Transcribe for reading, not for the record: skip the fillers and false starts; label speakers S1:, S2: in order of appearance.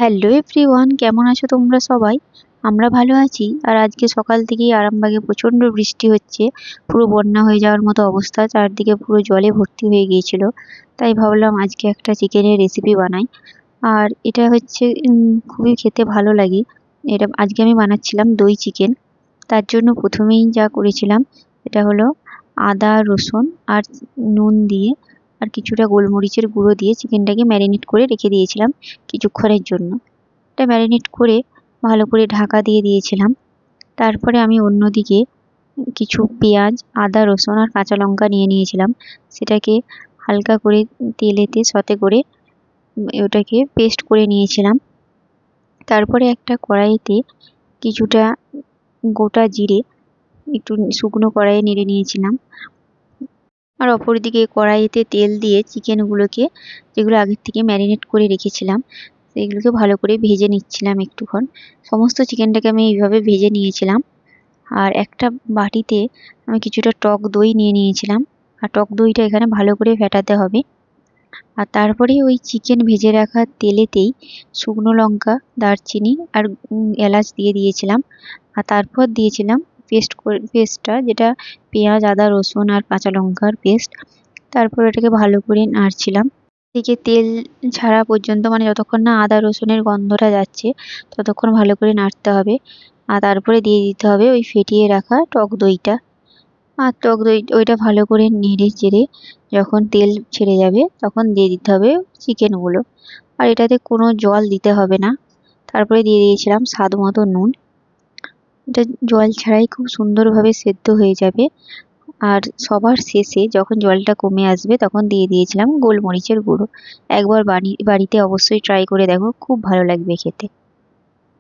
S1: Hello everyone, কেমন আছো তোমরা সবাই? আমরা ভালো আছি। আর আজকে সকাল থেকেই আরামবাগে প্রচণ্ড বৃষ্টি হচ্ছে, পুরো বন্যা হয়ে যাওয়ার মতো অবস্থা, চারদিকে পুরো জলে ভর্তি হয়ে গিয়েছিল। তাই ভাবলাম আজকে একটা চিকেনের রেসিপি বানাই। আর এটা হচ্ছে খুবই খেতে ভালো লাগে। এটা আজকে আমি বানাচ্ছিলাম দই চিকেন। তার জন্য প্রথমেই যা করেছিলাম এটা হলো আদা রসুন আর নুন দিয়ে আর কিছুটা গোলমরিচের গুঁড়ো দিয়ে চিকেনটাকে ম্যারিনেট করে রেখে দিয়েছিলাম কিছুক্ষণের জন্য। এটা ম্যারিনেট করে ভালো করে ঢাকা দিয়ে দিয়েছিলাম। তারপরে আমি অন্যদিকে কিছু পেঁয়াজ, আদা, রসুন আর কাঁচা লঙ্কা নিয়ে নিয়েছিলাম। সেটাকে হালকা করে তেলেতে সতে করে ওটাকে পেস্ট করে নিয়েছিলাম। তারপরে একটা কড়াইতে কিছুটা গোটা জিরে একটু শুকনো কড়াইয়ে নেড়ে নিয়েছিলাম। আর অপরদিকে কড়াইতে তেল দিয়ে চিকেনগুলোকে, যেগুলো আগের থেকে ম্যারিনেট করে রেখেছিলাম, সেগুলোকে ভালো করে ভেজে নিচ্ছিলাম একটুক্ষণ। সমস্ত চিকেনটাকে আমি এইভাবে ভেজে নিয়েছিলাম। আর একটা বাটিতে আমি কিছুটা টক দই নিয়ে নিয়েছিলাম। আর টক দইটা এখানে ভালো করে ফেটাতে হবে। আর তারপরে ওই চিকেন ভেজে রাখা তেলেতেই শুকনো লঙ্কা, দারচিনি আর এলাচ দিয়ে দিয়েছিলাম। আর তারপর দিয়েছিলাম পেস্টটা, যেটা পেঁয়াজ, আদা, রসুন আর কাঁচা লঙ্কার পেস্ট। তারপর এটাকে ভালো করে নাড়ছিলাম। এদিকে তেল ছাড়া পর্যন্ত, মানে যতক্ষণ না আদা রসুনের গন্ধটা যাচ্ছে ততক্ষণ ভালো করে নাড়তে হবে। আর তারপরে দিয়ে দিতে হবে ওই ফেটিয়ে রাখা টক দইটা। আর টক দই ওইটা ভালো করে নেড়ে চেড়ে যখন তেল ছেড়ে যাবে তখন দিয়ে দিতে হবে চিকেনগুলো। আর এটাতে কোনো জল দিতে হবে না। তারপরে দিয়ে দিয়েছিলাম স্বাদ মতো নুন। এটা জল ছাড়াই খুব সুন্দরভাবে সেদ্ধ হয়ে যাবে। আর সবার শেষে যখন জলটা কমে আসবে তখন দিয়ে দিয়েছিলাম গোলমরিচের গুঁড়ো। একবার বাড়িতে অবশ্যই ট্রাই করে দেখো, খুব ভালো লাগবে খেতে।